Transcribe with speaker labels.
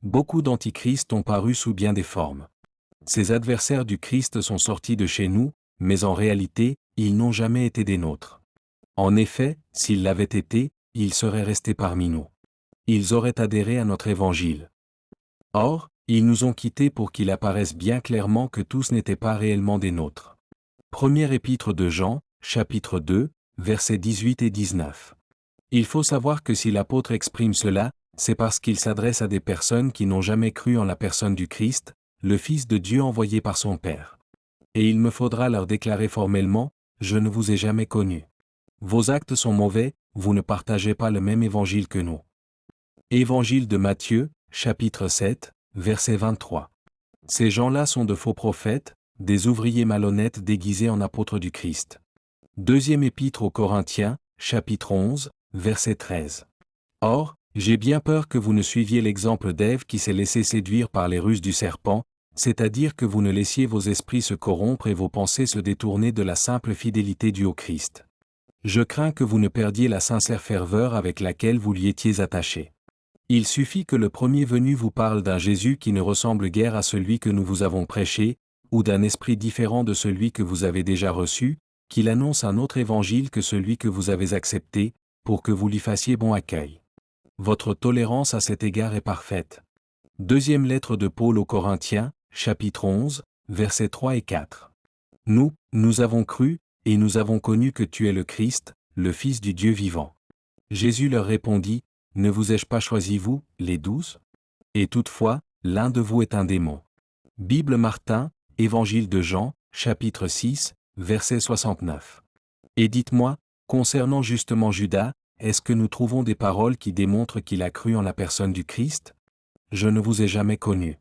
Speaker 1: beaucoup d'antichrists ont paru sous bien des formes. Ces adversaires du Christ sont sortis de chez nous, mais en réalité, ils n'ont jamais été des nôtres. En effet, s'ils l'avaient été, ils seraient restés parmi nous. Ils auraient adhéré à notre évangile. Or, ils nous ont quittés pour qu'il apparaisse bien clairement que tous n'étaient pas réellement des nôtres. Première épître de Jean, chapitre 2, versets 18 et 19. Il faut savoir que si l'apôtre exprime cela, c'est parce qu'il s'adresse à des personnes qui n'ont jamais cru en la personne du Christ, le Fils de Dieu envoyé par son Père. Et il me faudra leur déclarer formellement, « Je ne vous ai jamais connus. Vos actes sont mauvais, vous ne partagez pas le même évangile que nous. » Évangile de Matthieu, chapitre 7, verset 23. Ces gens-là sont de faux prophètes, des ouvriers malhonnêtes déguisés en apôtres du Christ. Deuxième épître aux Corinthiens, chapitre 11, verset 13. Or, j'ai bien peur que vous ne suiviez l'exemple d'Ève qui s'est laissée séduire par les ruses du serpent, c'est-à-dire que vous ne laissiez vos esprits se corrompre et vos pensées se détourner de la simple fidélité due au Christ. Je crains que vous ne perdiez la sincère ferveur avec laquelle vous lui étiez attachés. Il suffit que le premier venu vous parle d'un Jésus qui ne ressemble guère à celui que nous vous avons prêché, ou d'un esprit différent de celui que vous avez déjà reçu, qu'il annonce un autre évangile que celui que vous avez accepté, pour que vous lui fassiez bon accueil. Votre tolérance à cet égard est parfaite. Deuxième lettre de Paul aux Corinthiens, chapitre 11, versets 3 et 4. Nous avons cru, et nous avons connu que tu es le Christ, le Fils du Dieu vivant. Jésus leur répondit, ne vous ai-je pas choisi vous, les 12? Et toutefois, l'un de vous est un démon. Bible Martin, Évangile de Jean, chapitre 6, verset 69. Et dites-moi, concernant justement Judas, est-ce que nous trouvons des paroles qui démontrent qu'il a cru en la personne du Christ? Je ne vous ai jamais connu.